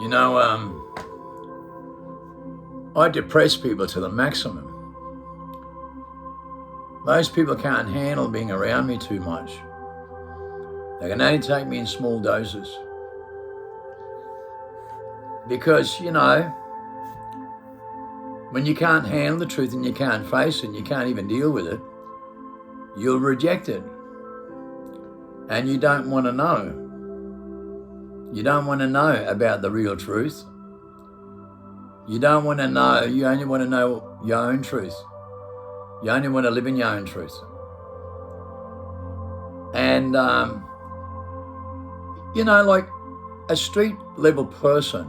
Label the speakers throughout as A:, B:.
A: You know, I depress people to the maximum. Most people can't handle being around me too much. They can only take me in small doses. Because, when you can't handle the truth and you can't face it and you can't even deal with it, you'll reject it. And you don't want to know. You don't want to know about the real truth. You don't want to know, you only want to know your own truth. You only want to live in your own truth. And, like a street level person,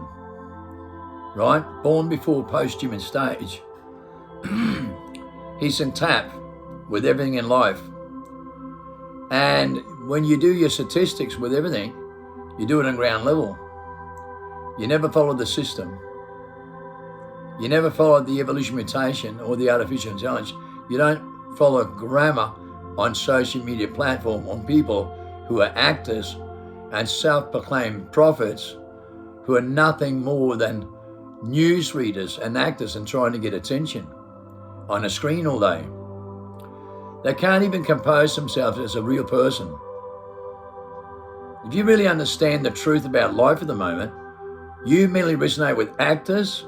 A: right? Born before post-human stage, he's in tap with everything in life. And when you do your statistics with everything, you do it on ground level. You never follow the system. You never follow the evolution mutation or the artificial intelligence. You don't follow grammar on social media platform on people who are actors and self-proclaimed prophets who are nothing more than news readers and actors and trying to get attention on a screen all day. They can't even compose themselves as a real person. If you really understand the truth about life at the moment, you merely resonate with actors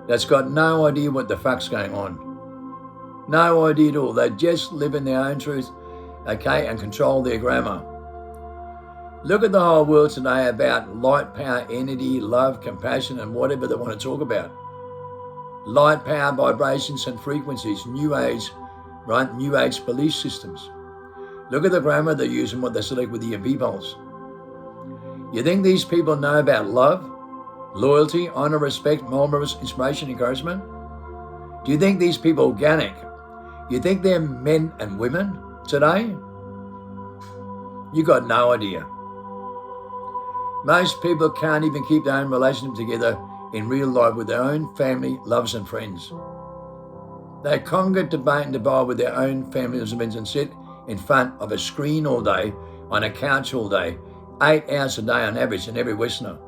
A: that's got no idea what the fuck's going on. No idea at all. They just live in their own truth, okay, and control their grammar. Look at the whole world today about light, power, entity, love, compassion, and whatever they want to talk about. Light, power, vibrations, and frequencies, New Age, right? New Age belief systems. Look at the grammar they use and what they select with the EMP pulse. You think these people know about love, loyalty, honor, respect, moral inspiration, encouragement? Do you think these people are organic? You think they're men and women today? You got no idea. Most people can't even keep their own relationship together in real life with their own family, loves and friends. They congregate, debate and divide with their own families and friends and sit in front of a screen all day, on a couch all day, 8 hours a day on average in every Westerner.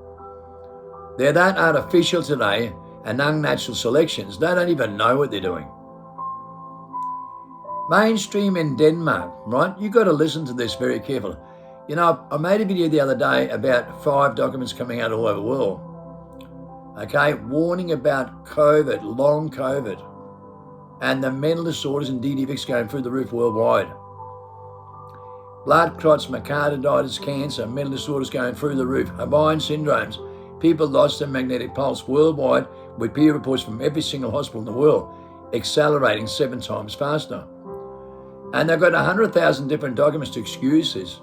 A: They're that artificial today and unnatural selections, they don't even know what they're doing. Mainstream in Denmark, right? You've got to listen to this very carefully. I made a video the other day about 5 documents coming out all over the world, okay, warning about COVID, long COVID, and the mental disorders and DDVX going through the roof worldwide. Blood clots, myocarditis, cancer, mental disorders going through the roof, Hawaiian syndromes, people lost their magnetic pulse worldwide with peer reports from every single hospital in the world, accelerating 7 times faster. And they've got 100,000 different documents to excuse this.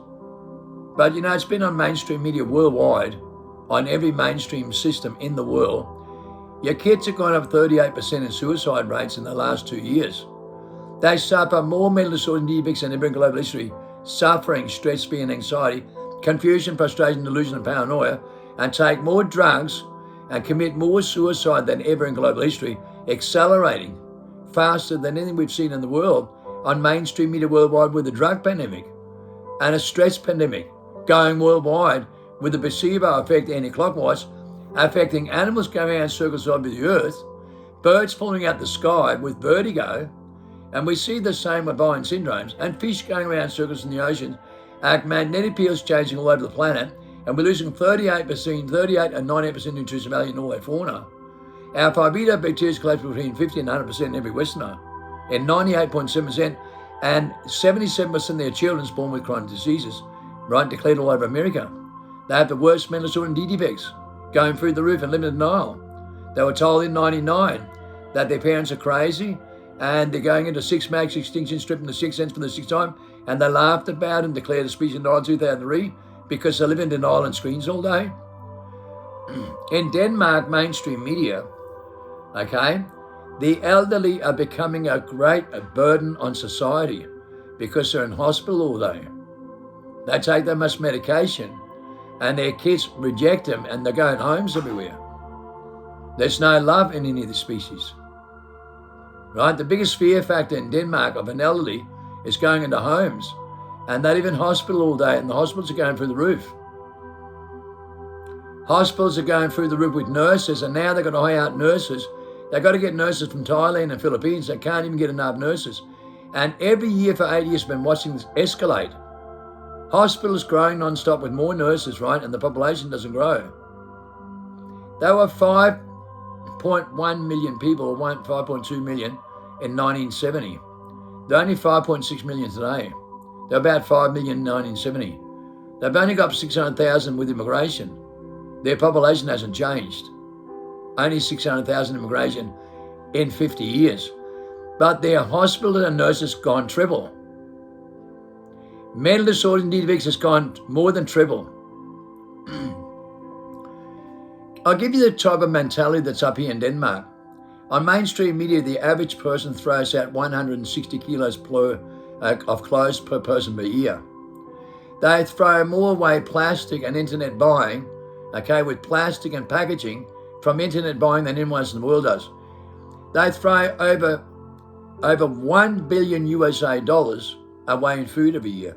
A: But it's been on mainstream media worldwide, on every mainstream system in the world. Your kids have gone up 38% in suicide rates in the last 2 years. They suffer more mental disorders and DDVX than ever in global history, suffering, stress, fear and anxiety, confusion, frustration, delusion and paranoia, and take more drugs and commit more suicide than ever in global history, accelerating faster than anything we've seen in the world on mainstream media worldwide with a drug pandemic and a stress pandemic going worldwide with the placebo effect anti-clockwise, affecting animals going around circles over the earth, birds falling out the sky with vertigo, and we see the same with Hawaiian syndromes, and fish going around circles in the ocean, our magnetic fields changing all over the planet, and we're losing 38 and 98% nutrition value in all our fauna. Our fibrino bacteria is collapsed between 50 and 100% in every Westerner, and 98.7%, and 77% of their children is born with chronic diseases, right, declared all over America. They have the worst mental disorder and DDVX, going through the roof and living in denial. They were told in 99 that their parents are crazy, and they're going into 6 max extinction, stripping the 6th sense for the 6th time, and they laughed about and declared a species in 2003 because they live in denial and screens all day. In Denmark mainstream media, okay, the elderly are becoming a great burden on society because they're in hospital all day. They take that much medication and their kids reject them and they're going homes everywhere. There's no love in any of the species. Right? The biggest fear factor in Denmark of an elderly is going into homes, and they live in hospital all day, and the hospitals are going through the roof. Hospitals are going through the roof with nurses, and now they've got to hire out nurses. They've got to get nurses from Thailand and Philippines. They can't even get enough nurses. And every year for 8 years, I've been watching this escalate. Hospitals growing non-stop with more nurses, right? And the population doesn't grow. There were 5.1 million people, or 5.2 million in 1970. They're only 5.6 million today. They're about 5 million in 1970. They've only got 600,000 with immigration. Their population hasn't changed. Only 600,000 immigration in 50 years. But their hospital and nurses gone triple. Mental disorders and defects has gone more than triple. I'll give you the type of mentality that's up here in Denmark. On mainstream media, the average person throws out 160 kilos of clothes per person per year. They throw more away plastic and internet buying, with plastic and packaging from internet buying than anyone else in the world does. They throw over $1 billion dollars away in food every year,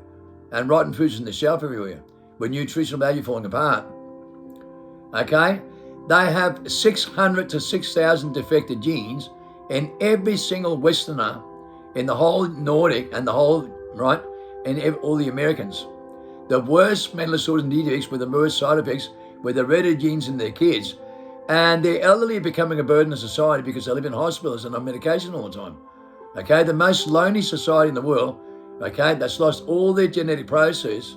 A: and rotten foods in the shelf everywhere, with nutritional value falling apart. They have 600 to 6,000 defective genes in every single Westerner in the whole Nordic and the whole, right, and all the Americans. The worst mental disorders and defects with the worst side effects with the hereditary genes in their kids, and the elderly are becoming a burden to society because they live in hospitals and on medication all the time. The most lonely society in the world, that's lost all their genetic process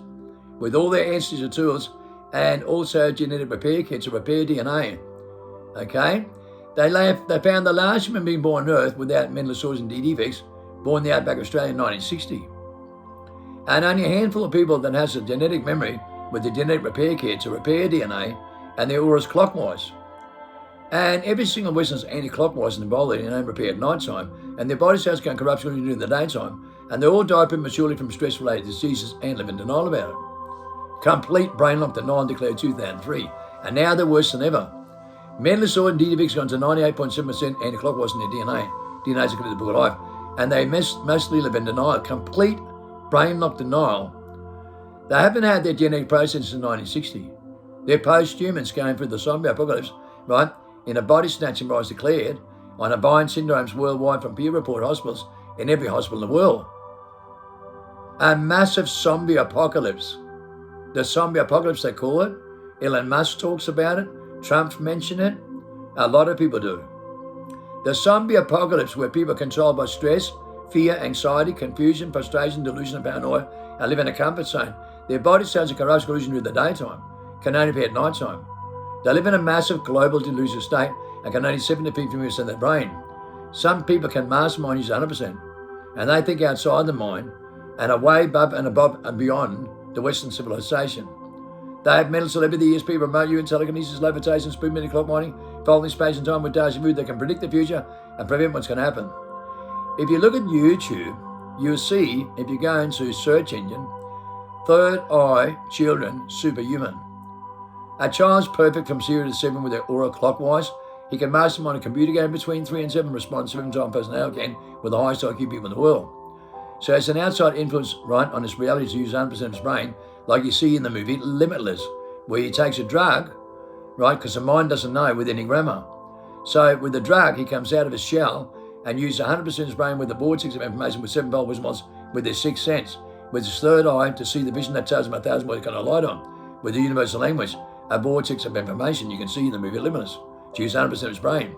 A: with all their ancestral tools and also genetic repair kits to repair DNA. They found the last human being born on Earth without mental disorders and defects, born in the outback of Australia in 1960. And only a handful of people that has a genetic memory with the genetic repair kit to repair DNA, and they're always clockwise. And every single Western's anti-clockwise and involved in home repair at night time, and their body cells can corrupt during the daytime, and they all die prematurely from stress-related diseases and live in denial about it. Complete brain lock denial declared 2003, and now they're worse than ever. Mental disorder and defects gone to 98.7% anti-clockwise in their DNA. DNA is equivalent to the book of life, and they mostly live in denial, complete brain lock denial. They haven't had their genetic process since 1960. They're post-humans going through the zombie apocalypse, right, in a body snatching rise declared on a bind syndromes worldwide from peer-reported hospitals in every hospital in the world. A massive zombie apocalypse. The zombie apocalypse, they call it. Elon Musk talks about it. Trump mentioned it. A lot of people do. The zombie apocalypse, where people are controlled by stress, fear, anxiety, confusion, frustration, delusion, and paranoia, and live in a comfort zone. Their body cells are corrupt during the daytime, can only be at night time. They live in a massive global delusional state and can only 7 to 15% of their brain. Some people can mastermind use 100%, and they think outside the mind and are way above and beyond the Western civilization. They have mental celebrity years, people remote you, telekinesis, levitation, spoon meaning, clock mining, folding space and time with deja vu. They can predict the future and prevent what's going to happen. If you look at YouTube, you'll see, if you go into search engine, third eye children superhuman. A child's perfect from 0 to 7 with their aura clockwise. He can mastermind a computer game between 3 and 7, respond 7 times personality can with the highest IQ people in the world. So it's an outside influence, right, on his reality to use 100% of his brain, like you see in the movie Limitless, where he takes a drug, right, because the mind doesn't know with any grammar. So with the drug, he comes out of his shell and uses 100% of his brain with the vortex of information with 7-fold wisdom with his sixth sense, with his third eye to see the vision that tells him 1,000 words kind of light on, with the universal language, a vortex of information you can see in the movie Limitless, to use 100% of his brain.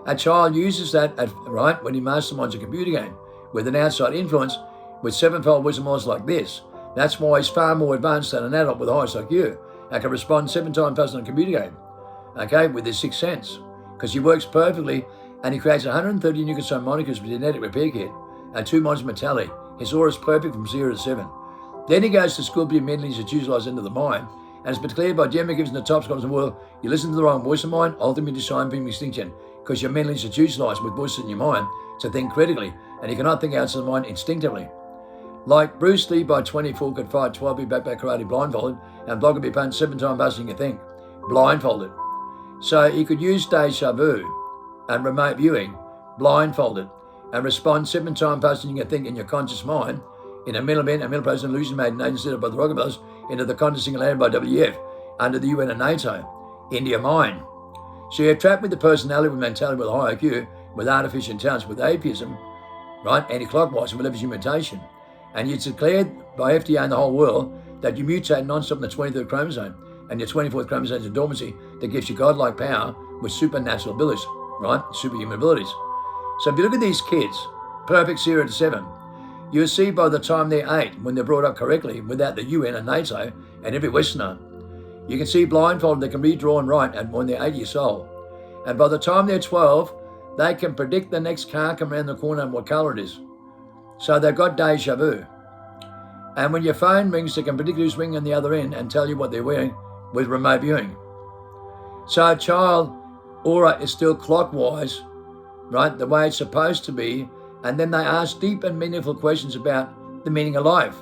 A: A child uses that, right, when he masterminds a computer game with an outside influence with 7-fold wisdom like this. That's why he's far more advanced than an adult with the highest IQ and can respond 7 times faster than a computer game, with his sixth sense, because he works perfectly and he creates 130 nucleosome molecules with genetic repair kit and 2 modes of mentality. His aura is perfect from 0 to 7. Then he goes to school to be mentally institutionalized into the mind, and it's been declared by Jeremy Gibbs and the top scholars in the world, you listen to the wrong voice of mind, ultimately designed from extinction, because you're mentally institutionalized with voices in your mind to think critically, and you cannot think outside the mind instinctively. Like Bruce Lee by 24 could fight 12 big backpack karate blindfolded, and Block could be punched 7 times faster than you can think, blindfolded. So he could use deja vu and remote viewing, blindfolded, and respond 7 times faster than you can think in your conscious mind, in a mental event, a mental process illusion made and set up by the Rocket Brothers into the contest single-handed by WF under the UN and NATO. into your mind. So you're trapped with the personality, with mentality, with a high IQ, with artificial intelligence, with atheism, right, anti-clockwise, with leverage mutation. And it's declared by FDA in the whole world that you mutate non-stop in the 23rd chromosome, and your 24th chromosome is a dormancy that gives you godlike power with supernatural abilities, right, superhuman abilities. So if you look at these kids, perfect 0 to 7, you'll see by the time they're 8, when they're brought up correctly, without the UN and NATO and every Westerner, you can see blindfolded, they can read, draw and write when they're 8 years old. And by the time they're 12, they can predict the next car coming around the corner and what colour it is. So they've got deja vu. And when your phone rings, they can predict who's ringing on the other end and tell you what they're wearing with remote viewing. So a child aura is still clockwise, right, the way it's supposed to be. And then they ask deep and meaningful questions about the meaning of life.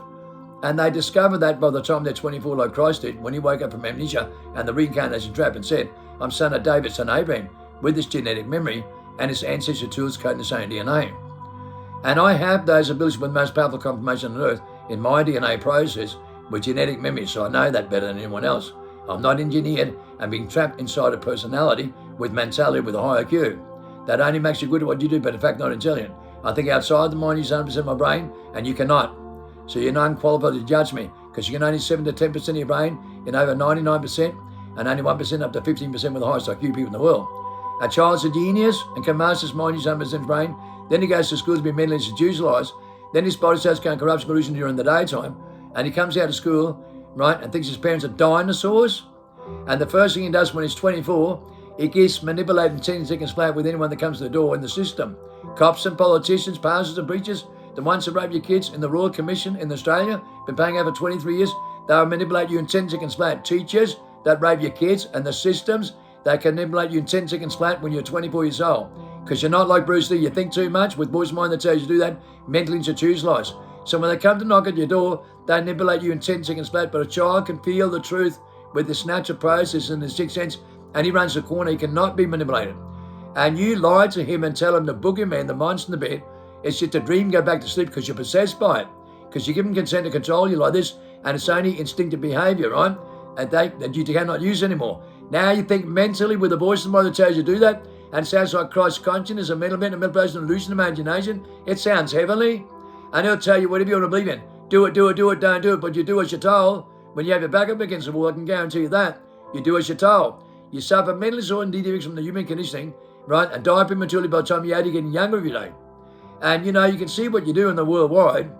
A: And they discover that by the time they're 24, like Christ did, when he woke up from amnesia and the reincarnation trap and said, I'm son of David, son of Abraham, with this genetic memory and his ancestor tools coding the same DNA. And I have those abilities with the most powerful confirmation on earth in my DNA process with genetic memory, so I know that better than anyone else. I'm not engineered and being trapped inside a personality with mentality with a high IQ. That only makes you good at what you do, but in fact not intelligent. I think outside the mind is 100% of my brain, and you cannot. So you're not qualified to judge me, because you can only 7 to 10% of your brain in over 99%, and only 1% up to 15% with the highest IQ people in the world. A child's a genius and can master his mind, use 100% of his brain. Then he goes to school to be mentally institutionalized. Then his body starts going corruption, pollution during the daytime, and he comes out of school, right, and thinks his parents are dinosaurs. And the first thing he does when he's 24, he gets manipulated 10 seconds flat with anyone that comes to the door in the system. Cops and politicians, pastors and preachers, the ones that rape your kids in the Royal Commission in Australia, been paying over 23 years, they'll manipulate you in 10 seconds flat. Teachers that rape your kids and the systems, they can manipulate you in 10 seconds flat when you're 24 years old. Because you're not like Bruce Lee, you think too much with boy's mind that tells you to do that, mentally institutionalized. So when they come to knock at your door, they manipulate you in 10 seconds flat, but a child can feel the truth with this natural process in the sixth sense, and he runs the corner, he cannot be manipulated. And you lie to him and tell him the boogeyman, the monster in the bed, it's just a dream, go back to sleep because you're possessed by it. Because you give him consent to control you like this, and it's only instinctive behavior, right? And that you cannot use anymore. Now you think mentally with the voice of the mind that tells you to do that, and it sounds like Christ's consciousness, a mental person, illusion, imagination. It sounds heavenly. And he'll tell you whatever you want to believe in. Do it, don't do it, but you do as you're told. When you have your back up against the wall, I can guarantee you that. You do as you're told. You suffer mental disorder and defects from the human conditioning, right, and die prematurely by the time you're 80, getting younger every day. And you can see what you do in the worldwide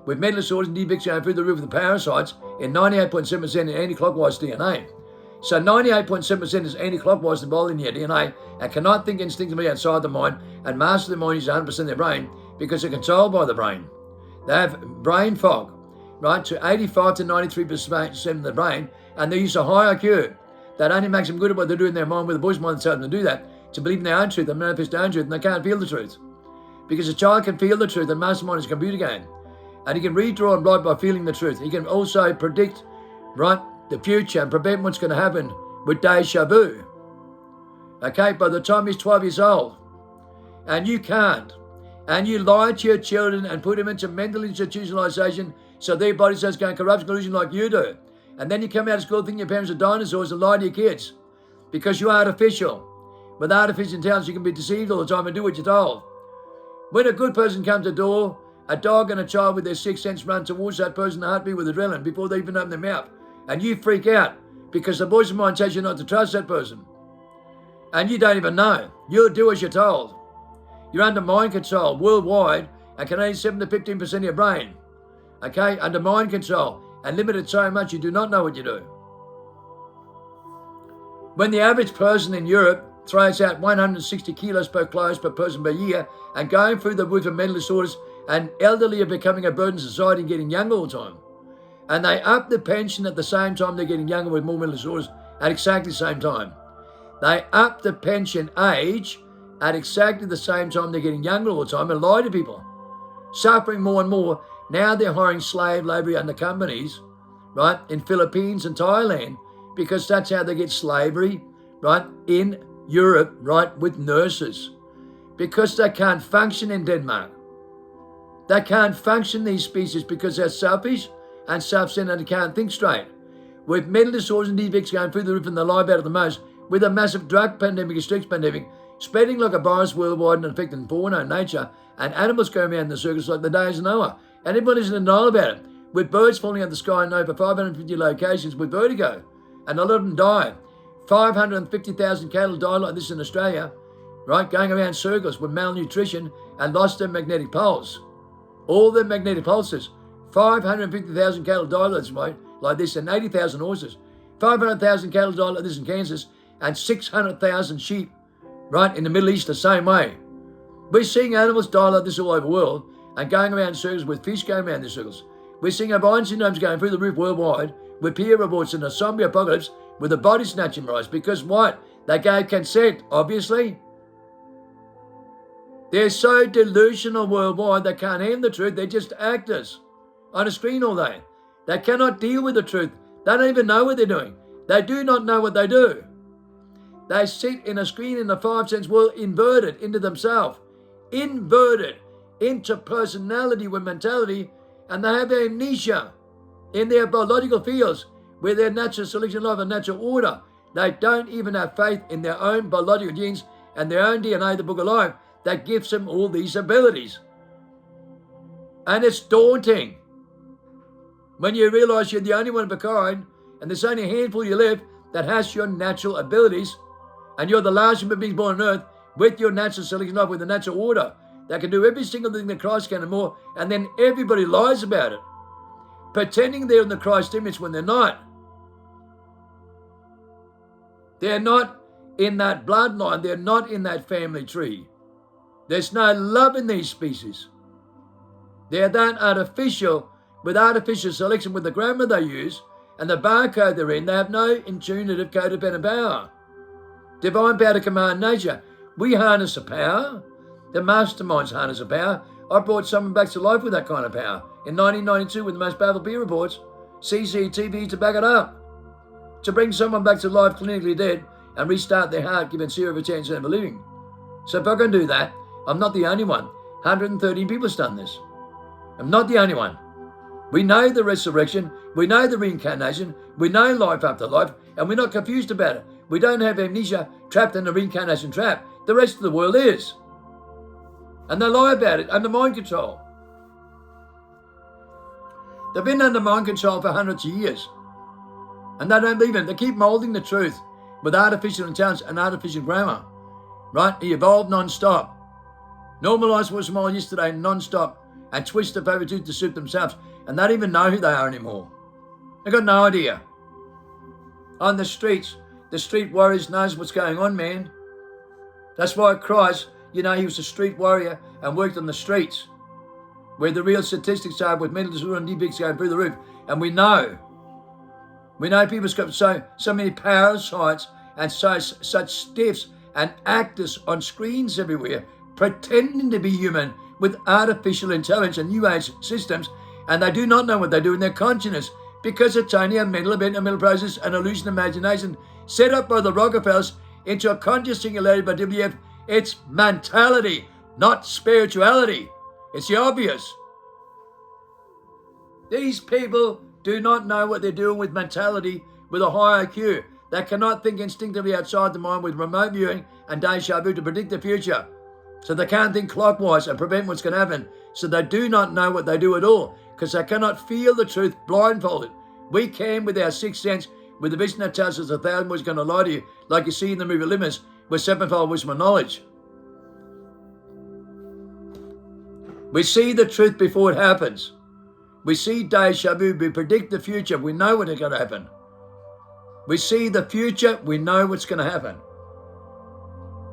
A: with mental disorders and defects going through the roof of the parasites in 98.7% in anti-clockwise DNA. So 98.7% is anti-clockwise involved in your DNA and cannot think instinctively outside the mind and master the mind is 100% of their brain because they're controlled by the brain. They have brain fog, right, to 85 to 93% of the brain, and they use a high IQ. That only makes them good at what they do in their mind with the boy's mind that tells them to do that, to believe in their own truth and manifest their own truth, and they can't feel the truth. Because a child can feel the truth, and mastermind is a computer game. And he can read, draw, and write by feeling the truth. He can also predict, right, the future and prevent what's going to happen with deja vu. Okay, by the time he's 12 years old. And you can't. And you lie to your children and put them into mental institutionalization so their body starts going corruption, illusion like you do. And then you come out of school thinking your parents are dinosaurs and lie to your kids. Because you're artificial. With artificial intelligence, you can be deceived all the time and do what you're told. When a good person comes to the door, a dog and a child with their sixth sense run towards that person in a heartbeat with adrenaline before they even open their mouth. And you freak out because the voice of mind tells you not to trust that person. And you don't even know. You'll do as you're told. You're under mind control worldwide and can only 7 to 15% of your brain. Okay, under mind control and limited so much you do not know what you do. When the average person in Europe throws out 160 kilos per clothes per person per year and going through the roof of mental disorders, and elderly are becoming a burden to society and getting younger all the time. And they up the pension at the same time they're getting younger with more mental disorders at exactly the same time. They up the pension age at exactly the same time they're getting younger all the time and lie to people. Suffering more and more. Now they're hiring slave labour under companies, right, in Philippines and Thailand, because that's how they get slavery, right, in Europe, right, with nurses. Because they can't function in Denmark. They can't function, these species, because they're selfish and self-centered and can't think straight. With mental disorders and defects going through the roof and they lie about it the most, with a massive drug pandemic, a streaks pandemic, spreading like a virus worldwide and affecting fauna, nature, and animals going around in the circles like the days of Noah. And everybody's in denial about it, with birds falling out of the sky in over 550 locations with vertigo, and a lot of them die. 550,000 cattle died like this in Australia, right, going around circles with malnutrition and lost their magnetic poles. All their magnetic pulses. 550,000 cattle died like this, and 80,000 horses. 500,000 cattle died like this in Kansas, and 600,000 sheep, right, in the Middle East the same way. We're seeing animals die like this all over the world and going around in circles with fish going around in circles. We're seeing ovine syndromes going through the roof worldwide with peer reports in a zombie apocalypse with the body snatching rise. Because what? They gave consent, obviously. They're so delusional worldwide they can't handle the truth. They're just actors on a screen all day. They cannot deal with the truth. They don't even know what they're doing. They do not know what they do. They sit in a screen in the 5 sense world inverted into themselves. Inverted into personality with mentality, and they have amnesia in their biological fields where their natural selection of life and natural order. They don't even have faith in their own biological genes and their own DNA, the book of life, that gives them all these abilities. And it's daunting when you realize you're the only one of a kind, and there's only a handful you live that has your natural abilities, and you're the last human being born on earth with your natural selection life, with the natural order that can do every single thing that Christ can and more, and then everybody lies about it, pretending they're in the Christ image when they're not. They're not in that bloodline. They're not in that family tree. There's no love in these species. They're that artificial, with artificial selection, with the grammar they use and the barcode they're in. They have no intuitive codependent power. Divine power to command nature. We harness the power. The masterminds harness the power. I brought someone back to life with that kind of power in 1992 with the most powerful peer reports, CCTV to back it up. To bring someone back to life clinically dead and restart their heart, given 0% of living. So if I can do that, I'm not the only one. 113 people have done this. I'm not the only one. We know the resurrection. We know the reincarnation. We know life after life, and we're not confused about it. We don't have amnesia trapped in the reincarnation trap. The rest of the world is. And they lie about it under mind control. They've been under mind control for hundreds of years. And they don't believe it. They keep moulding the truth with artificial intelligence and artificial grammar. Right? They evolve non-stop. Normalise what's small yesterday non-stop, and twist the paper tooth to suit themselves. And they don't even know who they are anymore. They've got no idea. On the streets, the street warriors knows what's going on, man. That's why Christ, he was a street warrior and worked on the streets, where the real statistics are with mental disorder and defects going through the roof. And we know people's got so many parasites and such stiffs and actors on screens everywhere, pretending to be human with artificial intelligence and new age systems, and they do not know what they do in their consciousness, because it's only a mental event, a mental process, an illusion imagination set up by the Rockefellers into a conscious singularity by WF. It's mentality, not spirituality. It's the obvious. These people do not know what they're doing with mentality, with a high IQ. They cannot think instinctively outside the mind with remote viewing and deja vu to predict the future. So they can't think clockwise and prevent what's going to happen. So they do not know what they do at all, because they cannot feel the truth blindfolded. We can with our sixth sense, with the vision that tells us 1,000 was going to lie to you, like you see in the movie Limits, with sevenfold wisdom and knowledge. We see the truth before it happens. We see deja vu. We predict the future. We know what's going to happen. We see the future. We know what's going to happen.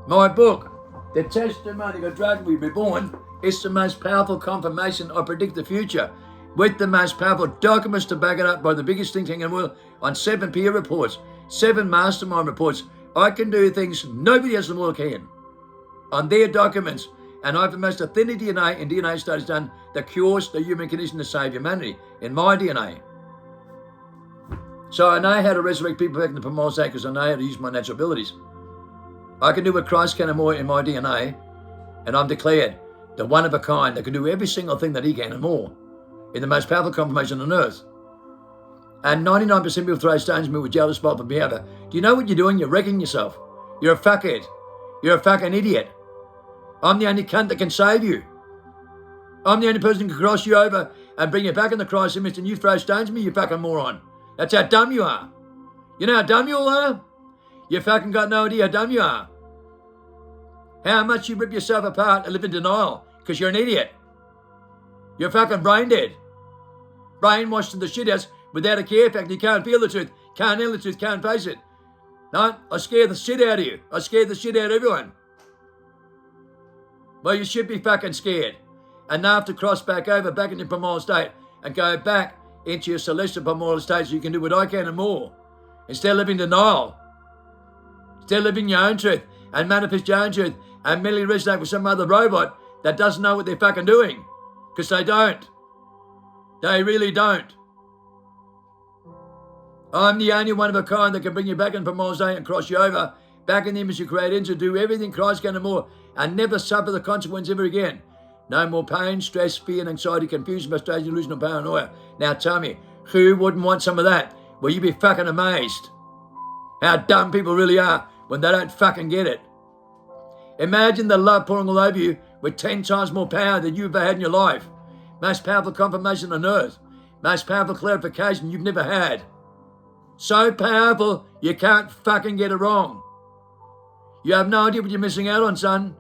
A: My book, The Testimony of a Dragon Reborn, is the most powerful confirmation I predict the future, with the most powerful documents to back it up by the biggest think tank in the world, on 7 peer reports, 7 mastermind reports. I can do things nobody else in the world can on their documents. And I have the most authentic DNA in DNA studies done that cures the human condition to save humanity in my DNA. So I know how to resurrect people back in the primal state, because I know how to use my natural abilities. I can do what Christ can and more in my DNA, and I'm declared the one of a kind that can do every single thing that he can and more in the most powerful confirmation on earth. And 99% of people throw stones at me with jealous spot for behavior. Do you know what you're doing? You're wrecking yourself. You're a fuckhead. You're a fucking idiot. I'm the only cunt that can save you. I'm the only person who can cross you over and bring you back in the Christ image, and you throw stones at me, you fucking moron. That's how dumb you are. You know how dumb you all are? You fucking got no idea how dumb you are. How much you rip yourself apart and live in denial because you're an idiot. You're fucking brain dead. Brainwashed to the shit house without a care factor. You can't feel the truth, can't handle the truth, can't face it. No, I scare the shit out of you. I scare the shit out of everyone. Well, you should be fucking scared. And now have to cross back over, back in your primordial state, and go back into your celestial primordial state so you can do what I can and more. Instead of living denial. Instead of living your own truth and manifest your own truth and merely resonate with some other robot that doesn't know what they're fucking doing. Because they don't. They really don't. I'm the only one of a kind that can bring you back in primordial state and cross you over, back in the image you created into, do everything Christ can and more, and never suffer the consequence ever again. No more pain, stress, fear, and anxiety, confusion, frustration, illusion, or paranoia. Now tell me, who wouldn't want some of that? Well, you'd be fucking amazed how dumb people really are when they don't fucking get it. Imagine the love pouring all over you with 10 times more power than you've ever had in your life. Most powerful confirmation on earth. Most powerful clarification you've never had. So powerful, you can't fucking get it wrong. You have no idea what you're missing out on, son.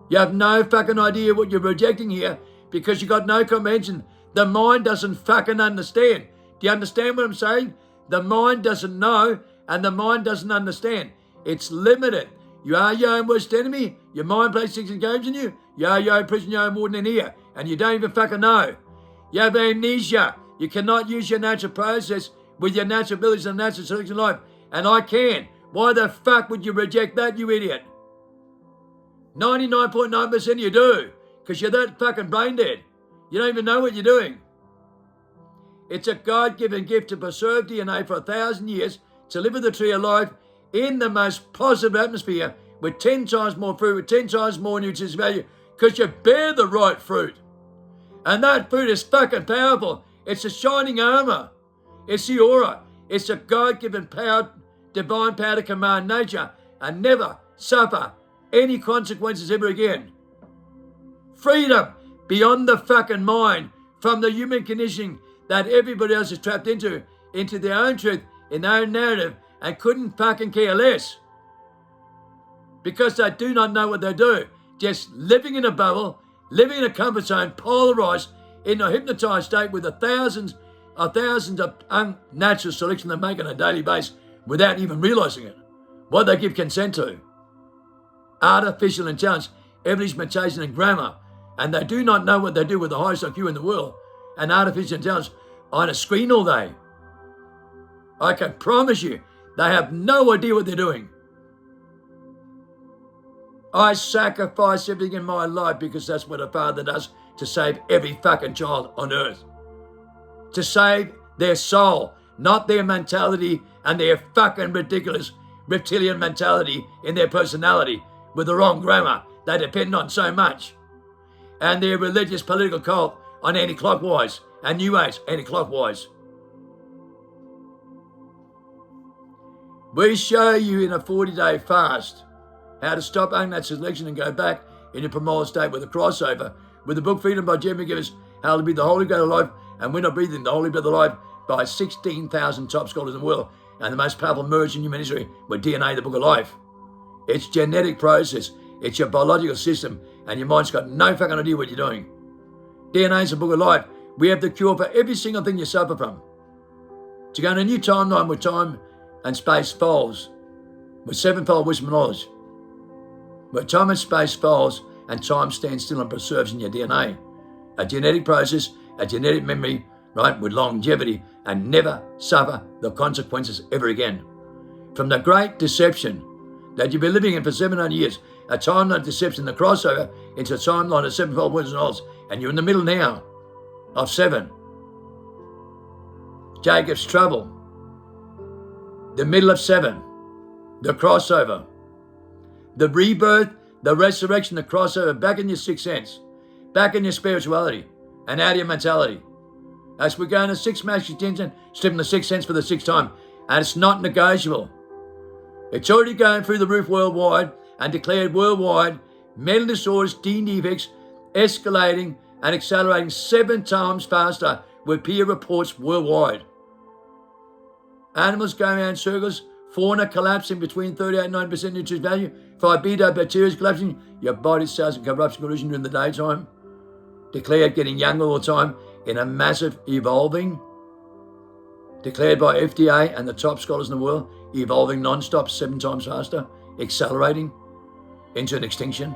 A: You have no fucking idea what you're rejecting here because you got no comprehension. The mind doesn't fucking understand. Do you understand what I'm saying? The mind doesn't know and the mind doesn't understand. It's limited. You are your own worst enemy. Your mind plays tricks and games on you. You are your own prison, your own warden in here. And you don't even fucking know. You have amnesia. You cannot use your natural process with your natural abilities and natural selection of life. And I can. Why the fuck would you reject that, you idiot? 99.9% of you do. Because you're that fucking brain dead. You don't even know what you're doing. It's a God-given gift to preserve DNA for 1,000 years, to live with the tree of life in the most positive atmosphere with 10 times more fruit, with 10 times more nutrients value, because you bear the right fruit. And that fruit is fucking powerful. It's a shining armor. It's the aura. It's a God-given power, divine power to command nature and never suffer any consequences ever again. Freedom beyond the fucking mind from the human conditioning that everybody else is trapped into their own truth, in their own narrative, and couldn't fucking care less. Because they do not know what they do. Just living in a bubble, living in a comfort zone, polarized in a hypnotized state with thousands of unnatural selection they make on a daily basis without even realizing it. What they give consent to. Artificial intelligence, evidence, meditation, and grammar. And they do not know what they do with the highest IQ in the world and artificial intelligence on a screen all day. I can promise you, they have no idea what they're doing. I sacrifice everything in my life because that's what a father does to save every fucking child on earth. To save their soul, not their mentality and their fucking ridiculous reptilian mentality in their personality with the wrong grammar they depend on so much. And their religious political cult on anti-clockwise and New Age anti-clockwise. We show you in a 40-day fast how to stop unnatural selection and go back in your primordial state with a crossover with the book Freedom by Jeremy Givers, How to Be the Holy God of Life, and We're Not Breathing the Holy Breath of Life by 16,000 top scholars in the world and the most powerful merge in human history with DNA, the Book of Life. It's genetic process. It's your biological system, and your mind's got no fucking idea what you're doing. DNA is the Book of Life. We have the cure for every single thing you suffer from. To go in a new timeline where time and space folds, with sevenfold wisdom and knowledge, where time and space folds and time stands still and preserves in your DNA. A genetic process, a genetic memory, right, with longevity, and never suffer the consequences ever again. From the great deception that you've been living in for 700 years, a timeline of deception, the crossover into a timeline of sevenfold wisdom and knowledge, and you're in the middle now of 7. Jacob's trouble. The middle of 7. The crossover. The rebirth, the resurrection, the crossover, back in your sixth sense, back in your spirituality, and out of your mentality. As we go into 6 master attention, stripping the sixth sense for the 6th time, and it's not negotiable. It's already going through the roof worldwide and declared worldwide mental disorders, gene defects, escalating and accelerating 7 times faster with peer reports worldwide. Animals going around in circles, fauna collapsing between 38 and 90% nutrient value, bacteria collapsing, your body cells in corruption collision during the daytime, declared getting younger all the time in a massive evolving, declared by FDA and the top scholars in the world, evolving non-stop 7 times faster, accelerating into an extinction.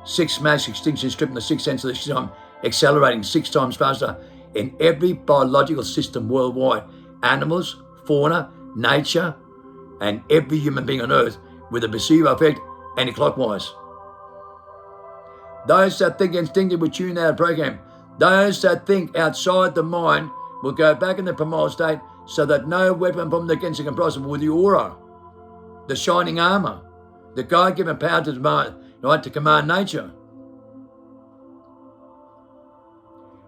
A: 6 mass extinctions stripping the 6th sense of this time, accelerating 6 times faster in every biological system worldwide. Animals, fauna, nature, and every human being on earth with a placebo effect anti-clockwise. Those that think instinctively will tune out of program. Those that think outside the mind will go back in the primal state so that no weapon formed against it can prosper with the aura, the shining armor, the God-given power to demand, right, to command nature.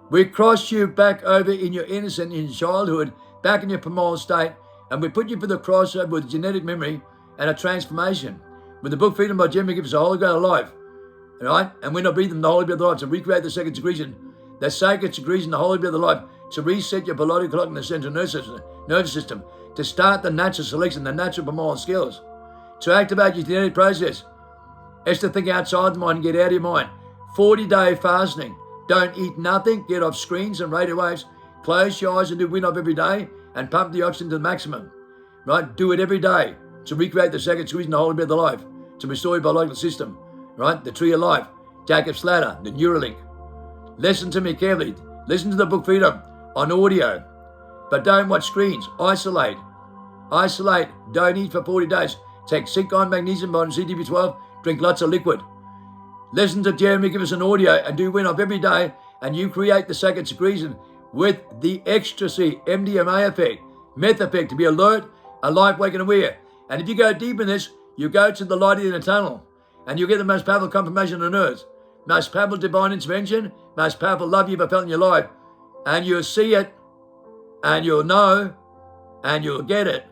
A: We cross you back over in your innocent, in your childhood, back in your primal state, and we put you for the crossover with genetic memory and a transformation. With the book Freedom by Jeremy gives us a holy grail of life, right? And we're not breathing the holy breath of life to recreate the sacred secretion. The sacred secretion, the holy breath of life, to reset your biological clock in the central nervous system, to start the natural selection, the natural primal skills, to activate your genetic process. It's to think outside the mind and get out of your mind. 40-day fasting. Don't eat nothing. Get off screens and radio waves. Close your eyes and do wind up every day and pump the oxygen to the maximum. Right? Do it every day to recreate the sacred secretion, the holy breath of life, to restore your biological system. Right? The tree of life, Jacob's ladder, the Neuralink. Listen to me carefully. Listen to the book Freedom on audio. But don't watch screens. Isolate. Isolate. Don't eat for 40 days. Take zinc, iron, magnesium, vitamin C, B12. Drink lots of liquid. Listen to Jeremy give us an audio and do wind up every day, and you create the sacred secretion with the ecstasy, MDMA effect, meth effect, to be alert, alive, awake, and aware. And if you go deep in this, you go to the light in the tunnel, and you get the most powerful confirmation on earth, most powerful divine intervention, most powerful love you've ever felt in your life. And you'll see it, and you'll know, and you'll get it,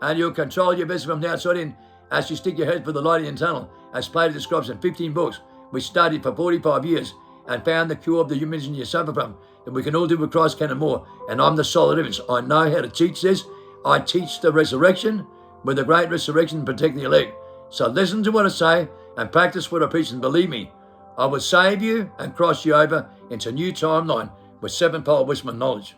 A: and you'll control your business from the outside in as you stick your head for the light in the tunnel, as Plato describes in 15 books. We studied for 45 years and found the cure of the human you suffer from, that we can all do with Christ can and more. And I'm the solid evidence. I know how to teach this. I teach the resurrection with the great resurrection, protect the elect. So listen to what I say and practice what I preach, and believe me, I will save you and cross you over into a new timeline with 7-fold wisdom and knowledge.